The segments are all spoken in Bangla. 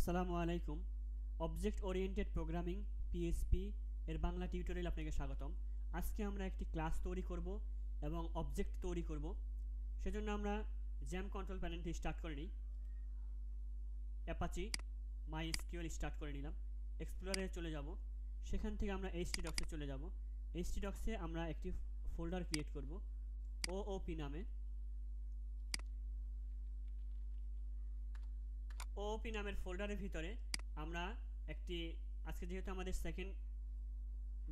আসসালামু আলাইকুম। অবজেক্ট ওরিয়েন্টেড প্রোগ্রামিং পিএসপি এর বাংলা টিউটোরিয়াল আপনাকে স্বাগতম। আজকে আমরা একটি ক্লাস তৈরি করব এবং অবজেক্ট তৈরি করব। সেজন্য আমরা জ্যাম কন্ট্রোল প্যানেলটি স্টার্ট করে নিই। অ্যাপাচি মাইএসকিউএল স্টার্ট করে নিলাম। এক্সপ্লোরারে চলে যাব। সেখান থেকে আমরা htdocs-এ চলে যাব। htdocs-এ আমরা একটি ফোল্ডার ক্রিয়েট করব ওওপি নামে। ওওপি নামের ফোল্ডারের ভিতরে আমরা একটি আজকে যেহেতু আমাদের সেকেন্ড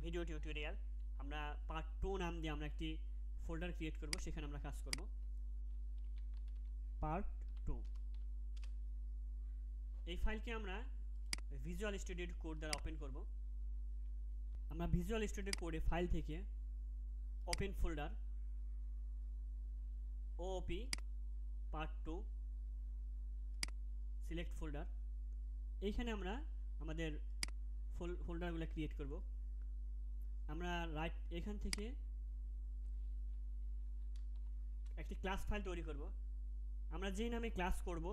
ভিডিও টিউটোরিয়াল, আমরা পার্ট 2 নাম দিয়ে আমরা একটি ফোল্ডার ক্রিয়েট করব। সেখানে আমরা কাজ করব পার্ট 2। এই ফাইলকে আমরা ভিজুয়াল স্টুডিও কোড দ্বারা ওপেন করব। আমরা ভিজুয়াল স্টুডিও কোডে ফাইল থেকে open folder OOP part 2 select folder, এইখানে আমরা আমাদের ফোল্ডারগুলো ক্রিয়েট করব। আমরা এখান থেকে একটি ক্লাস ফাইল তৈরি করব। আমরা যেই নামে ক্লাস করব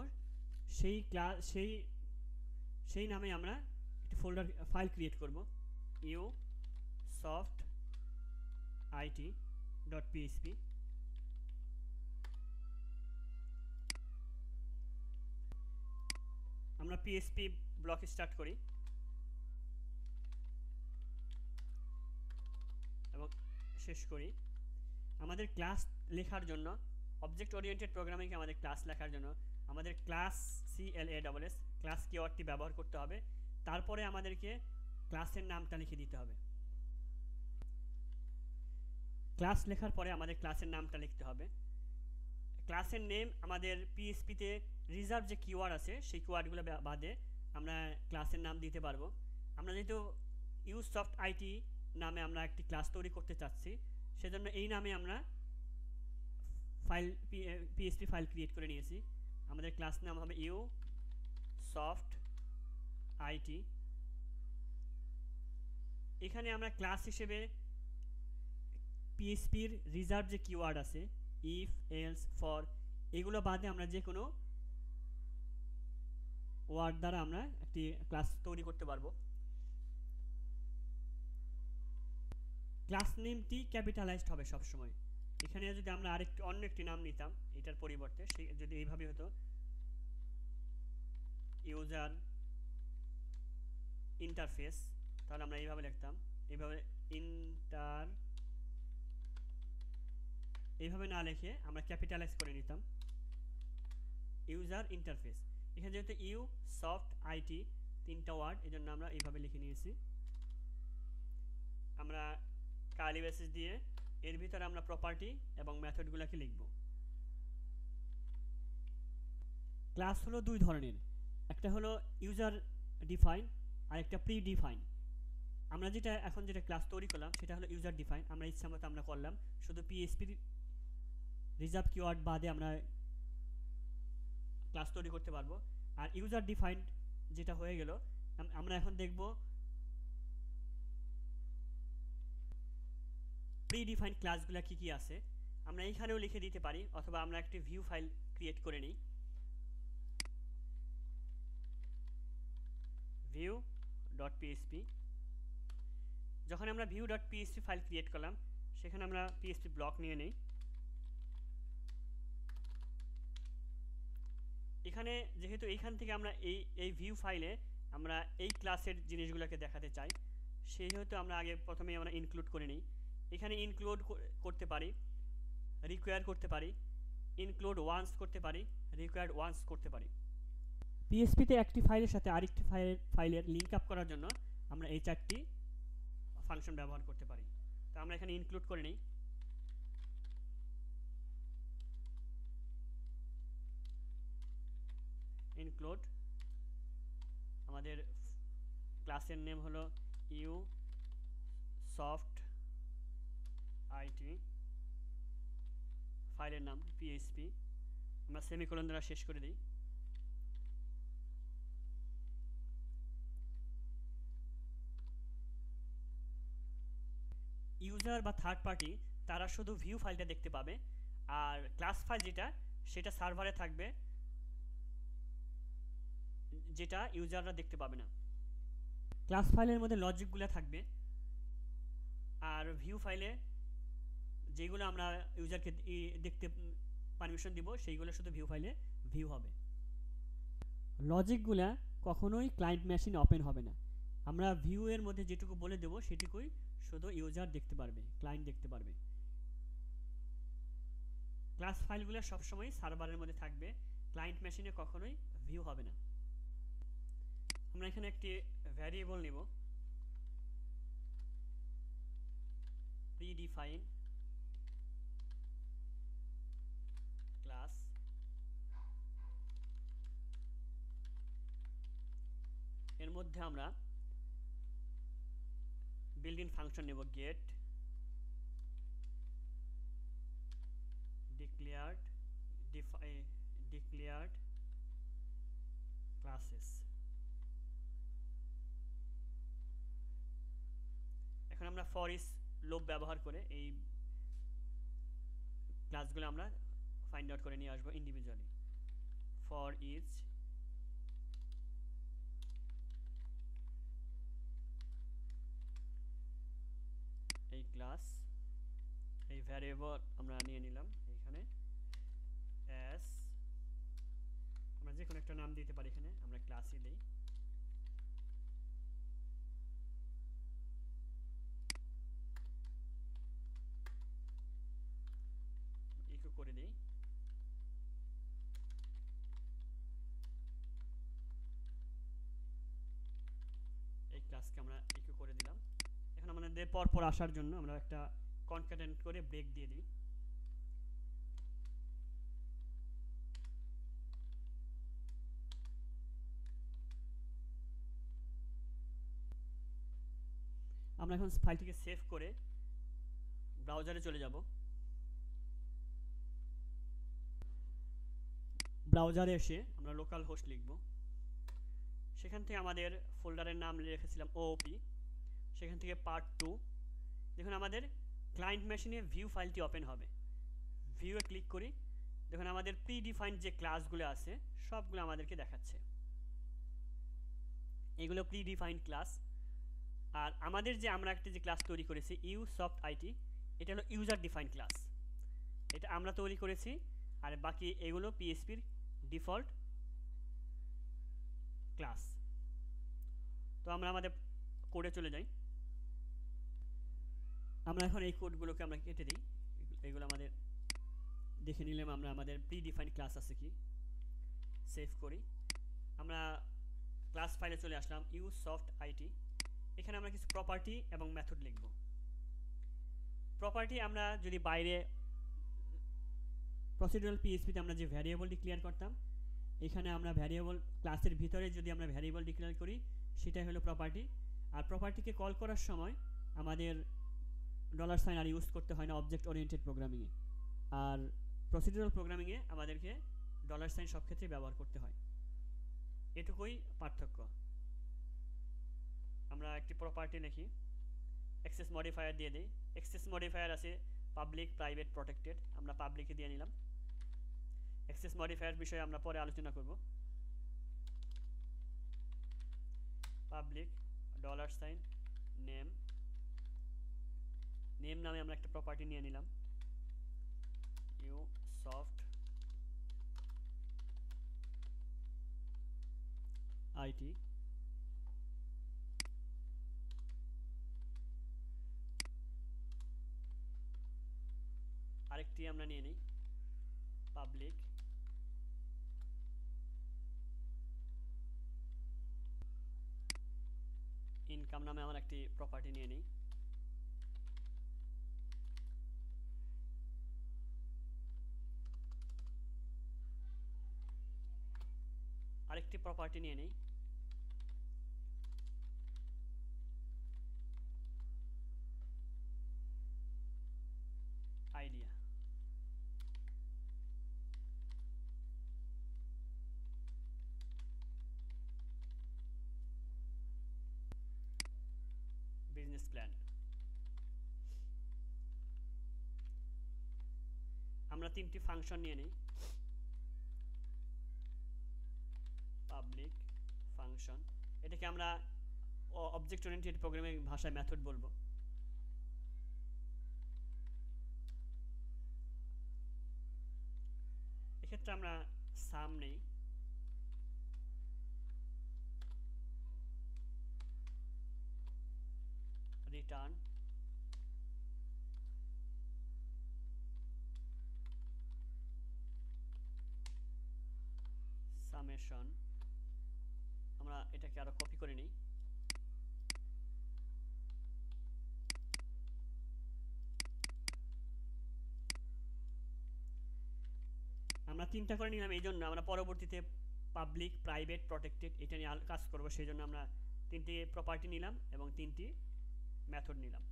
সেই নামে আমরা একটি ফোল্ডার ফাইল ক্রিয়েট করব usoftit.php। আমরা পিএসপি ব্লক স্টার্ট করি এবং শেষ করি। আমাদের ক্লাস লেখার জন্য অবজেক্ট ওরিয়েন্টেড প্রোগ্রামিংকে আমাদের ক্লাস লেখার জন্য আমাদের ক্লাস CLASS ক্লাস কিওয়ার্ডটি ব্যবহার করতে হবে। তারপরে আমাদেরকে ক্লাসের নামটা লিখে দিতে হবে। ক্লাস লেখার পরে আমাদের ক্লাসের নামটা লিখতে হবে। ক্লাসের নেম আমাদের পিএসপিতে রিজার্ভ যে কিওয়ার্ড আছে সেই কিওয়ার্ডগুলো বাদে আমরা ক্লাসের নাম দিতে পারবো। আমরা যেহেতু usoftit নামে আমরা একটি ক্লাস তৈরি করতে চাচ্ছি, সেজন্য এই নামে আমরা পিএসপি ফাইল ক্রিয়েট করে নিয়েছি। আমাদের ক্লাস নাম হবে usoftit। এখানে আমরা ক্লাস হিসেবে পিএসপির রিজার্ভ যে কিওয়ার্ড আছে ইফ এলস ফর এগুলো বাদে আমরা যে কোনো ওয়ার্ড দ্বারা আমরা একটি ক্লাস তৈরি করতে পারবো। ক্লাস নেমটি ক্যাপিটালাইজড হবে সবসময়। এখানে যদি আমরা অন্য একটি নাম নিতাম এটার পরিবর্তে, যদি এইভাবে হতো ইউজার ইন্টারফেস, তাহলে আমরা এইভাবে লিখতাম, এইভাবে না লিখে আমরা ক্যাপিটালাইজ করে নিতাম ইউজার ইন্টারফেস। এখানে যেহেতু usoftit তিনটা ওয়ার্ড, এই জন্য আমরা এইভাবে লিখে নিয়েছি। আমরা কার্লি ব্রেসেস দিয়ে এর ভিতরে আমরা প্রপার্টি এবং মেথডগুলোকে লিখব। ক্লাস হলো দুই ধরনের, একটা হলো ইউজার ডিফাইন আর একটা প্রি ডিফাইন। আমরা যেটা ক্লাস তৈরি করলাম সেটা হলো ইউজার ডিফাইন। আমরা ইচ্ছা মতো আমরা করলাম, শুধু পিএসপির রিজার্ভ কিওয়ার্ড বাদে আমরা ক্লাস তৈরি করতে পারবো। আর ইউজার ডিফাইন্ড যেটা হয়ে গেল, আমরা এখন দেখব প্রি ডিফাইন্ড ক্লাসগুলো কি কি আছে। আমরা এইখানেও লিখে দিতে পারি, অথবা আমরা একটি ভিউ ফাইল ক্রিয়েট করে নিই view.php। যখন আমরা view.php ফাইল ক্রিয়েট করলাম, সেখানে আমরা পিএসপি ব্লক নিয়ে নেই। এখানে যেহেতু এইখান থেকে আমরা এই ভিউ ফাইলে আমরা এই ক্লাসের জিনিসগুলোকে দেখাতে চাই, সেহেতু আমরা প্রথমেই আমরা ইনক্লুড করে নিই। এখানে ইনক্লুড করতে পারি, রিকোয়ার করতে পারি, ইনক্লুড ওয়ান্স করতে পারি, রিকোয়ার্ড ওয়ান্স করতে পারি। পিএসপিতে একটি ফাইলের সাথে আরেকটি ফাইলের লিঙ্ক আপ করার জন্য আমরা এই চারটি ফাংশন ব্যবহার করতে পারি। তো আমরা এখানে ইনক্লুড করে নিই। ইনক্লুড, আমাদের ক্লাসের নেম হলো usoftit, ফাইলের নাম PHP। আমরা সেমিকোলন দ্বারা শেষ করে দিই। ইউজার বা থার্ড পার্টি তারা শুধু ভিউ ফাইলটা দেখতে পাবে, আর ক্লাস ফাইল সেটা সার্ভারে থাকবে, যেটা ইউজাররা দেখতে পাবে না। ক্লাস ফাইলের মধ্যে লজিকগুলো থাকবে, আর ভিউ ফাইলে যেগুলো আমরা ইউজারকে দেখতে পারমিশন দিব সেইগুলো শুধু ভিউ ফাইলে ভিউ হবে। লজিকগুলা কখনোই ক্লায়েন্ট মেশিনে ওপেন হবে না। আমরা ভিউ এর মধ্যে যেটুকু বলে দেব সেটুকুই শুধু ইউজার দেখতে পারবে, ক্লায়েন্ট দেখতে পারবে। ক্লাস ফাইলগুলো সবসময় সার্ভারের মধ্যে থাকবে, ক্লায়েন্ট মেশিনে কখনোই ভিউ হবে না। আমরা এখানে একটি ভ্যারিয়েবল নিব, প্রিডিফাইন ক্লাস, এর মধ্যে আমরা বিল্ট-ইন ফাংশন নেব, গেট declared classes। এখন আমরা ফর ইচ লুপ ব্যবহার করে এই ক্লাসগুলো আমরা ফাইন্ড আউট করে নিয়ে আসবো ইন্ডিভিজুয়ালি। ফর ইচ এই ক্লাস, এই ভ্যারিয়েবল আমরা নিয়ে নিলাম এখানে অ্যাস, আমরা যে কোনো একটা নাম দিতে পারি, এখানে আমরা ক্লাসই দেই। ইকো করে দেই। এই ক্লাসকে আমরা ইকো করে দিলাম। এখন আমাদের পরপর আসার জন্য আমরা একটা কনক্যাটেন্ট করে ব্রেক দিয়ে দিই। আমরা এখন ফাইলটিকে সেভ করে ব্রাউজারে চলে যাব। ব্রাউজারে এসে আমরা লোকাল হোস্ট লিখব, সেখান থেকে আমাদের ফোল্ডারের নাম রেখেছিলাম ওওপি, সেখান থেকে পার্ট 2। দেখুন আমাদের ক্লায়েন্ট মেশিনে ভিউ ফাইলটি ওপেন হবে। ভিউয়ে ক্লিক করি, দেখুন আমাদের প্রিডিফাইন্ড যে ক্লাসগুলো আছে সবগুলো আমাদেরকে দেখাচ্ছে। এগুলো প্রিডিফাইন্ড ক্লাস। আর আমাদের যে আমরা একটা যে ক্লাস তৈরি করেছি ইউসফট আইটি, এটা হলো ইউজার ডিফাইন্ড ক্লাস, এটা আমরা তৈরি করেছি। আর বাকি এগুলো পিএইচপির ডিফল্ট ক্লাস। তো আমরা আমাদের কোডে চলে যাই। আমরা এখন এই কোডগুলোকে আমরা কেটে দিই, এগুলো আমাদের দেখে নিলাম আমরা আমাদের প্রিডিফাইন্ড ক্লাস আছে কি। সেভ করি, আমরা ক্লাস ফাইলে চলে আসলাম ইউসফট আইটি। এখানে আমরা কিছু প্রপার্টি এবং মেথড লিখব। প্রপার্টি আমরা যদি বাইরে প্রসিডিউরাল পিএইচপিতে আমরা যে ভ্যারিয়েবল ডিক্লেয়ার করতাম, এখানে আমরা ভ্যারিয়েবল ক্লাসের ভিতরে যদি আমরা ভ্যারিয়েবল ডিক্লেয়ার করি সেটাই হলো প্রপার্টি। আর প্রপার্টিকে কল করার সময় আমাদের $সাইন আর ইউজ করতে হয় না অবজেক্ট ওরিয়েন্টেড প্রোগ্রামিংয়ে। আর প্রসিডিউরাল প্রোগ্রামিংয়ে আমাদেরকে $সাইন সব ক্ষেত্রেই ব্যবহার করতে হয়, এটুকুই পার্থক্য। আমরা একটি প্রপার্টি লিখি, অ্যাক্সেস মডিফায়ার দিয়ে দিই। অ্যাক্সেস মডিফায়ার আছে পাবলিক, প্রাইভেট, প্রটেক্টেড, আমরা পাবলিকে দিয়ে নিলাম। অ্যাক্সেস মডিফায়ার বিষয়ে আমরা পরে আলোচনা করব। পাবলিক $সাইন নেম, নেম নামে আমরা একটা প্রপার্টি নিয়ে নিলাম। ইউসফট আইটি, আরেকটি আমরা নিয়ে নিই পাবলিক ইনকাম নামে আমার একটি প্রপার্টি নিয়ে নিই। আরেকটি প্রপার্টি নিয়ে নিই আইডিয়া। Business plan. আমরা তিনটি ফাংশন নিয়ে নিই, পাবলিক এটাকে আমরা অবজেক্ট ওরিয়েন্টেড প্রোগ্রামিং ভাষায় মেথড বলবো। এক্ষেত্রে আমরা সাম নেই, রিটার্ন, সামেশন, আমরা এটাকে আরো কপি করে নিই। আমরা তিনটা করে নিলাম, এই জন্য আমরা পরবর্তীতে পাবলিক, প্রাইভেট, প্রটেক্টেড এটা নিয়ে কাজ করবো, সেই জন্য আমরা তিনটি প্রপার্টি নিলাম এবং তিনটি মেথড নিলাম।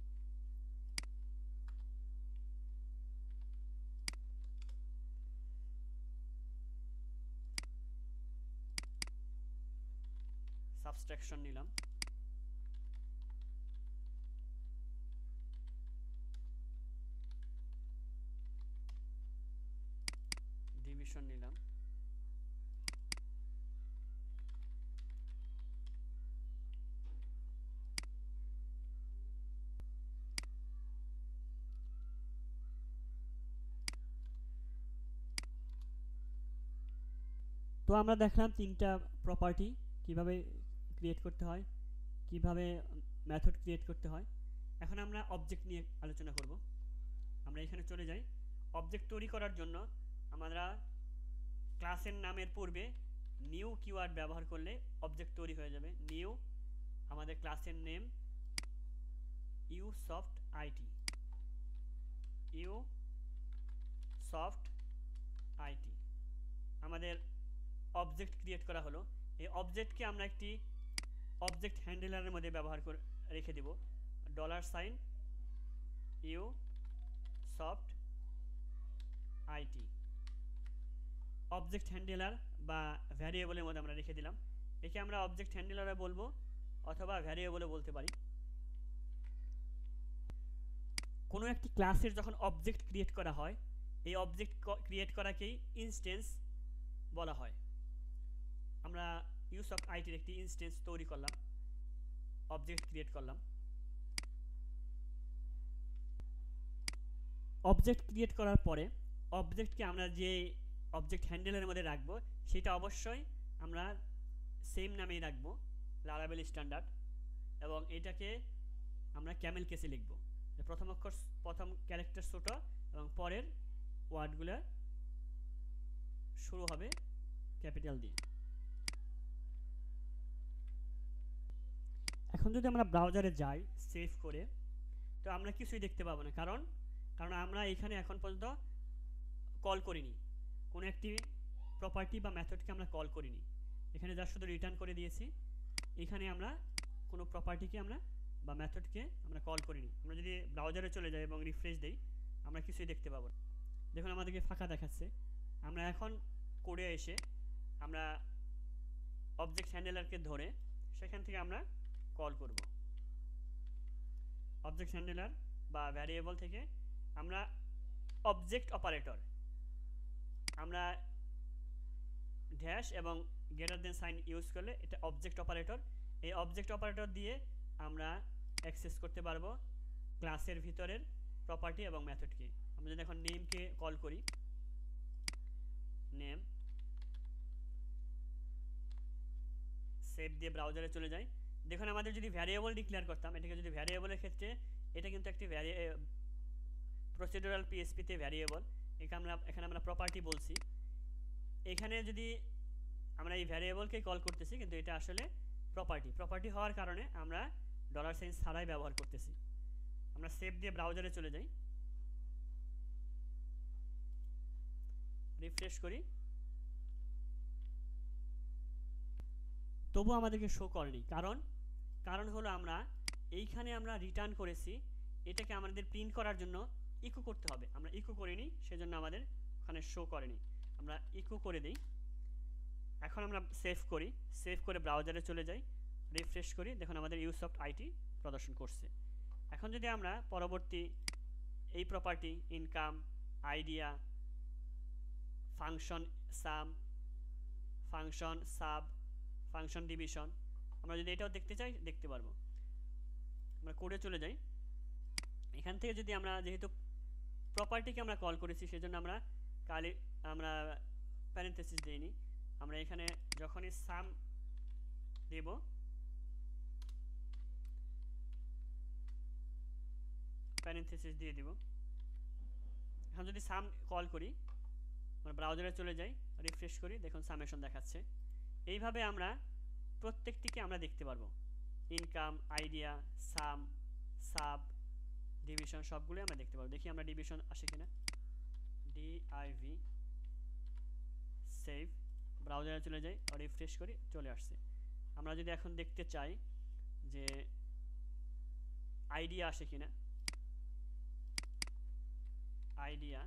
সাবস্ট্রাকশন নিলাম, ডিভিশন নিলাম, তো আমরা দেখলাম তিনটা প্রপার্টি কিভাবে ক্রিয়েট করতে হয়, কিভাবে মেথড ক্রিয়েট করতে হয়। এখন আমরা অবজেক্ট নিয়ে আলোচনা করব। আমরা এখানে চলে যাই। অবজেক্ট তৈরি করার জন্য আমরা ক্লাসের নামের পূর্বে নিউ কিওয়ার্ড ব্যবহার করলে অবজেক্ট তৈরি হয়ে যাবে। নিউ, আমাদের ক্লাসের name U soft IT, U soft IT, আমাদের অবজেক্ট ক্রিয়েট করা হলো। এই অবজেক্টকে আমরা একটি অবজেক্ট হ্যান্ডেলারের মধ্যে ব্যবহার করে রেখে দেব, $সাইন ইউ সফট আইটি। অবজেক্ট হ্যান্ডেলার বা ভ্যারিয়েবলের মধ্যে আমরা রেখে দিলাম। একে আমরা অবজেক্ট হ্যান্ডেলারে বলবো অথবা ভ্যারিয়েবলে বলতে পারি। কোনো একটি ক্লাসের যখন অবজেক্ট ক্রিয়েট করা হয়, এই অবজেক্ট ক্রিয়েট করাকেই ইনস্ট্যান্স বলা হয়। আমরা ইউজ অফ আইটির একটি ইনস্ট্যান্স তৈরি করলাম, অবজেক্ট ক্রিয়েট করলাম। অবজেক্ট ক্রিয়েট করার পরে অবজেক্টকে আমরা যে অবজেক্ট হ্যান্ডেলের মধ্যে রাখবো সেটা অবশ্যই আমরা সেম নামেই রাখবো, লারাবেল স্ট্যান্ডার্ড, এবং এটাকে আমরা ক্যামেল কেসে লিখব। প্রথম অক্ষর, প্রথম ক্যারেক্টার ছোট এবং পরের ওয়ার্ডগুলো শুরু হবে ক্যাপিটাল দিয়ে। এখন যদি আমরা ব্রাউজারে যাই সেভ করে, তো আমরা কিছুই দেখতে পাবো না, কারণ আমরা এখানে এখন পর্যন্ত কল করিনি, কোনো একটি প্রপার্টি বা মেথডকে আমরা কল করিনি। এখানে যা শুধু রিটার্ন করে দিয়েছি, এখানে আমরা কোনো প্রপার্টিকে আমরা বা মেথডকে আমরা কল করিনি। আমরা যদি ব্রাউজারে চলে যাই এবং রিফ্রেশ দেই, আমরা কিছুই দেখতে পাবো না। দেখুন আমাদেরকে ফাঁকা দেখাচ্ছে। আমরা এখন কোডে এসে আমরা অবজেক্ট হ্যান্ডেলারকে ধরে সেখান থেকে আমরা কল করব। অবজেক্ট হ্যান্ডেলার বা ভ্যারিয়েবল থেকে আমরা অবজেক্ট অপারেটর, আমরা ড্যাশ এবং গ্রেটার দেন সাইন ইউজ করলে এটা অবজেক্ট অপারেটর। এই অবজেক্ট অপারেটর দিয়ে আমরা অ্যাক্সেস করতে পারবো ক্লাসের ভিতরের প্রপার্টি এবং মেথডকে। আমরা যদি এখন নেমকে কল করি, নেম, সেভ দিয়ে ব্রাউজারে চলে যাই। দেখুন আমাদের যদি ভ্যারিয়েবল ডিক্লেয়ার করতাম, এটাকে যদি ভ্যারিয়েবলের ক্ষেত্রে, এটা কিন্তু একটি প্রসিডিউরাল পিএসপিতে ভ্যারিয়েবল, এখানে আমরা প্রপার্টি বলছি। এখানে যদি আমরা এই ভ্যারিয়েবলকে কল করতেছি, কিন্তু এটা আসলে প্রপার্টি হওয়ার কারণে আমরা $সাইন ছাড়াই ব্যবহার করতেছি। আমরা সেভ দিয়ে ব্রাউজারে চলে যাই, রিফ্রেশ করি, তবু আমাদেরকে শো করেনি। কারণ হলো আমরা এইখানে আমরা রিটার্ন করেছি, এটাকে আমাদের প্রিন্ট করার জন্য ইকো করতে হবে। আমরা ইকো করিনি, সেজন্য আমাদের ওখানে শো করেনি। আমরা ইকো করে দিই। এখন আমরা সেভ করি, সেভ করে ব্রাউজারে চলে যাই, রিফ্রেশ করি, দেখুন আমাদের ইউসফট আইটি প্রদর্শন করছে। এখন যদি আমরা পরবর্তী এই প্রপার্টি ইনকাম, আইডিয়া, ফাংশন সাম, ফাংশন সাব, ফাংশন ডিভিশন, আমরা যদি এটাও দেখতে চাই দেখতে পারবো। আমরা কোডে চলে যাই। এখান থেকে যদি আমরা যেহেতু প্রপার্টিকে আমরা কল করেছি সেজন্য আমরা আমরা প্যারেন্থেসিস দিইনি। আমরা এখানে যখনই সাম দেব প্যারেন্থেসিস দিয়ে দিব। এখন যদি সাম কল করি, আমরা ব্রাউজারে চলে যাই, রিফ্রেশ করি, দেখুন সামেশন দেখাচ্ছে। এইভাবে আমরা প্রত্যেকটিকে আমরা দেখতে পারবো, ইনকাম, আইডিয়া, সাম, সাব, ডিভিশন সবগুলো আমরা দেখতে পাবো। দেখি আমরা ডিভিশন আসে কিনা। ডিআইভি সেভ, ব্রাউজারে চলে যাই, রিফ্রেশ করি, চলে আসছে। আমরা যদি এখন দেখতে চাই যে আইডিয়া আসে কিনা, আইডিয়া,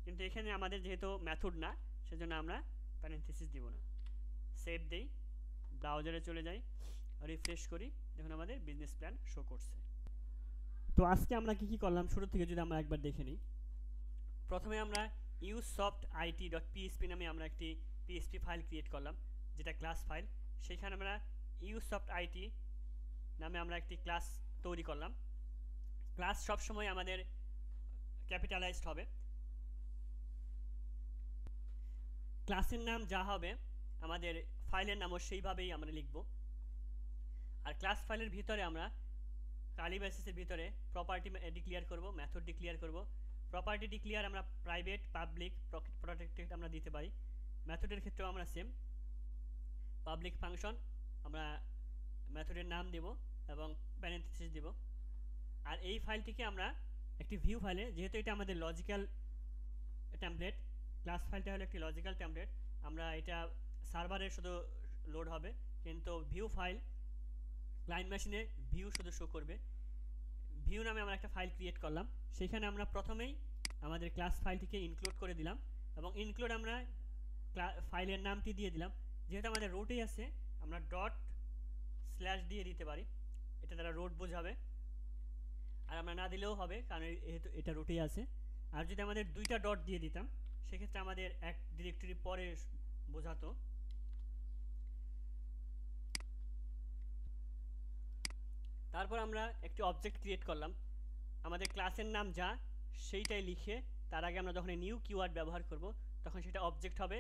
কিন্তু এখানে আমাদের যেহেতু মেথড না সেজন্য আমরা প্যারেন্থেসিস দিব না। সেভ দেই, ব্রাউজারে চলে যাই, রিফ্রেশ করি, দেখুন আমাদের বিজনেস প্ল্যান শো করছে। তো আজকে আমরা কি করলাম শুরু থেকে যদি আমরা একবার দেখে নিই। প্রথমে আমরা usoft.it.php নামে আমরা একটি পিএইচপি ফাইল ক্রিয়েট করলাম, যেটা ক্লাস ফাইল। সেখানে আমরা usoft.it নামে আমরা একটি ক্লাস তৈরি করলাম। ক্লাস সবসময় আমাদের ক্যাপিটালাইজড হবে। ক্লাসের নাম যা হবে আমাদের ফাইলের নামও সেইভাবেই আমরা লিখব। আর ক্লাস ফাইলের ভিতরে আমরা কার্লি ব্রেসেসের ভিতরে প্রপার্টি ডিক্লেয়ার করব, মেথড ডিক্লেয়ার করব। প্রপার্টি ডিক্লেয়ার আমরা প্রাইভেট, পাবলিক, প্রটেক্টেড আমরা দিতে পারি। মেথডের ক্ষেত্রেও আমরা সেম, পাবলিক ফাংশন আমরা মেথডের নাম দেব এবং প্যারেন্থেসিস দেব। আর এই ফাইলটিকে আমরা একটি ভিউ ফাইলে, যেহেতু এটা আমাদের লজিক্যাল টেমপ্লেট, ক্লাস ফাইলটা হলো একটি লজিক্যাল টেমপ্লেট, আমরা এটা সার্ভারে শুধু লোড হবে, কিন্তু ভিউ ফাইল ক্লায়েন্ট মেশিনে ভিউ শুধু শো করবে। ভিউ নামে আমরা একটা ফাইল ক্রিয়েট করলাম, সেখানে আমরা প্রথমেই আমাদের ক্লাস ফাইলটিকে ইনক্লুড করে দিলাম এবং ইনক্লুড আমরা ফাইলের নামটি দিয়ে দিলাম। যেহেতু আমাদের রুটেই আছে আমরা ডট স্ল্যাশ দিয়ে দিতে পারি, এটা দ্বারা রুট বোঝাবে। আর আমরা না দিলেও হবে, কারণ এটা রুটেই আছে। আর যদি আমাদের দুইটা ডট দিয়ে দিতাম সেক্ষেত্রে আমাদের এক ডিরেক্টরি পরে বোঝাতো। তারপর আমরা একটি অবজেক্ট ক্রিয়েট করলাম, আমাদের ক্লাসের নাম যা সেইটাই লিখে তার আগে আমরা যখন নিউ কিওয়ার্ড ব্যবহার করব তখন সেটা অবজেক্ট হবে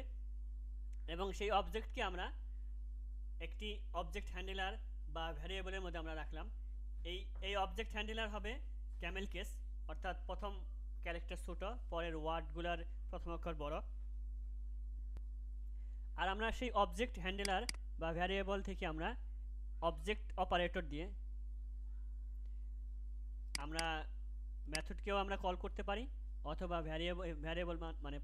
এবং সেই অবজেক্টকে আমরা একটি অবজেক্ট হ্যান্ডেলার বা ভ্যারিয়েবলের মধ্যে আমরা রাখলাম। এই অবজেক্ট হ্যান্ডেলার হবে ক্যামেল কেস, অর্থাৎ প্রথম ক্যারেক্টার ছোট, পরের ওয়ার্ডগুলোর প্রথম অক্ষর বড়। আর আমরা সেই অবজেক্ট হ্যান্ডেলার বা ভ্যারিয়েবল থেকে আমরা অবজেক্ট অপারেটর দিয়ে আমরা মেথডকেও আমরা কল করতে পারি, অথবা ভ্যারিয়েবল মানে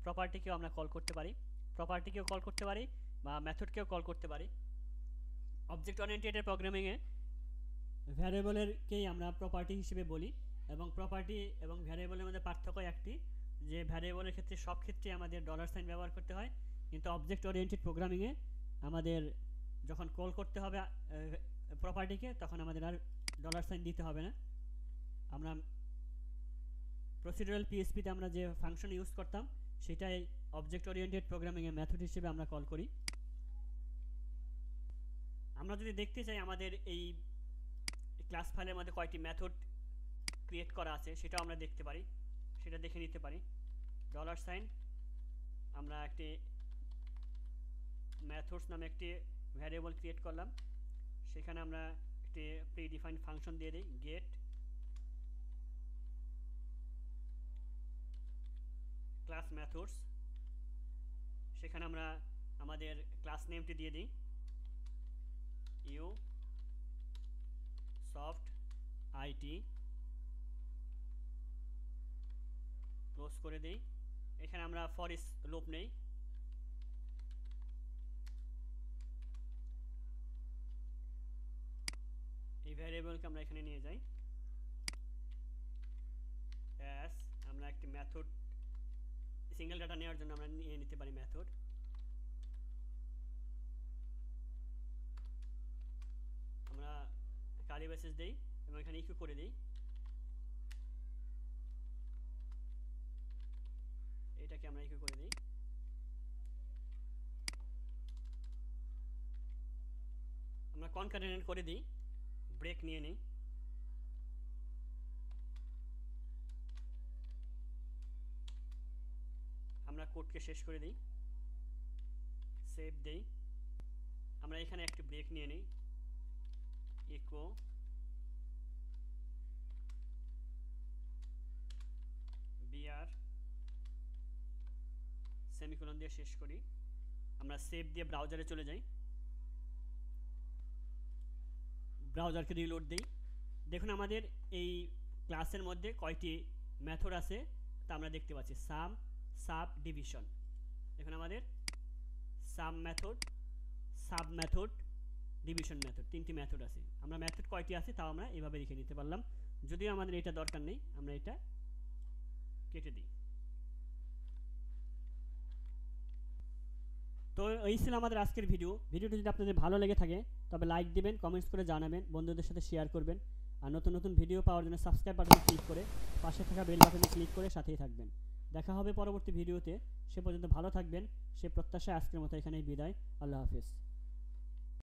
প্রপার্টিকেও আমরা কল করতে পারি, প্রপার্টিকেও কল করতে পারি বা মেথডকেও কল করতে পারি। অবজেক্ট ওরিয়েন্টেড প্রোগ্রামিংয়ে ভ্যারিয়েবলেরকেই আমরা প্রপার্টি হিসেবে বলি এবং প্রপার্টি এবং ভ্যারিয়েবলের মধ্যে পার্থক্য একটি, যে ভ্যারিয়েবলের ক্ষেত্রে সব ক্ষেত্রে আমাদের ডলার সাইন ব্যবহার করতে হয়, কিন্তু অবজেক্ট ওরিয়েন্টেড প্রোগ্রামিংয়ে আমাদের যখন কল করতে হবে প্রপার্টিকে তখন আমাদের আর ডলার সাইন দিতে হবে না। আমরা প্রসিডিউরাল পিএইচপিতে আমরা যে ফাংশন ইউজ করতাম সেটাই অবজেক্ট ওরিয়েন্টেড প্রোগ্রামিংয়ে মেথড হিসেবে আমরা কল করি। আমরা যদি দেখতে চাই আমাদের এই ক্লাস ফাইলের মধ্যে কয়টি মেথড ক্রিয়েট করা আছে সেটাও আমরা দেখতে পারি, সেটা দেখে নিতে পারি। ডলার সাইন আমরা একটি মেথডস নামে একটি ভ্যারিয়েবল ক্রিয়েট করলাম, সেখানে আমরা একটি প্রিডিফাইন্ড ফাংশন দিয়ে দিই, গেট ক্লাস মেথডস। সেখানে আমরা আমাদের ক্লাস নেমটি দিয়ে দিই ইউ সফট আইটি, ক্লোজ করে দিই। এখানে আমরা ফর ইচ লুপ নেই, এই ভ্যারিয়েবলকে আমরা এখানে নিয়ে যাই। আমরা একটি মেথড সিঙ্গেল ডাটা নেওয়ার জন্য আমরা নিয়ে নিতে পারি মেথড। আমরা কার্লি ব্রেসেস দেই এবং এখানে ইকো করে দিই, এটাকে আমরা ইকো করে দিই। আমরা আমরা কনক্যাটেনেট করে দিই, ব্রেক নিয়ে নিই। আমরা কোডকে শেষ করে দিই, সেভ দেই। আমরা এখানে একটি ব্রেক নিয়ে নিই, ইকো বিআর সেমিকোলন দিয়ে শেষ করি। আমরা সেভ দিয়ে ব্রাউজারে চলে যাই, ব্রাউজারকে রিলোড দিই। দেখুন আমাদের এই ক্লাসের মধ্যে কয়টি মেথড আছে তা আমরা দেখতে পাচ্ছি, সাম, সাব, ডিভিশন। দেখুন আমাদের sum method, sub method, division method, তিনটি মেথড আছে। আমরা মেথড কয়টি আছে তাও আমরা এইভাবে লিখে নিতে পারলাম। যদিও আমাদের এটা দরকার নেই, আমরা এটা কেটে দিই। তো এই ছিল আমাদের আজকের ভিডিওটি যদি আপনাদের ভালো লেগে থাকে তবে লাইক দিবেন, কমেন্টস করে জানাবেন, বন্ধুদের সাথে শেয়ার করবেন। আর নতুন নতুন ভিডিও পাওয়ার জন্য সাবস্ক্রাইব বাটনে ক্লিক করে পাশে থাকা বেল বাটনে ক্লিক করে সাথেই থাকবেন। দেখা হবে পরবর্তী ভিডিওতে, সে পর্যন্ত ভালো থাকবেন সে প্রত্যাশায় আজকের মতো এখানেই বিদায়। আল্লাহ হাফেজ।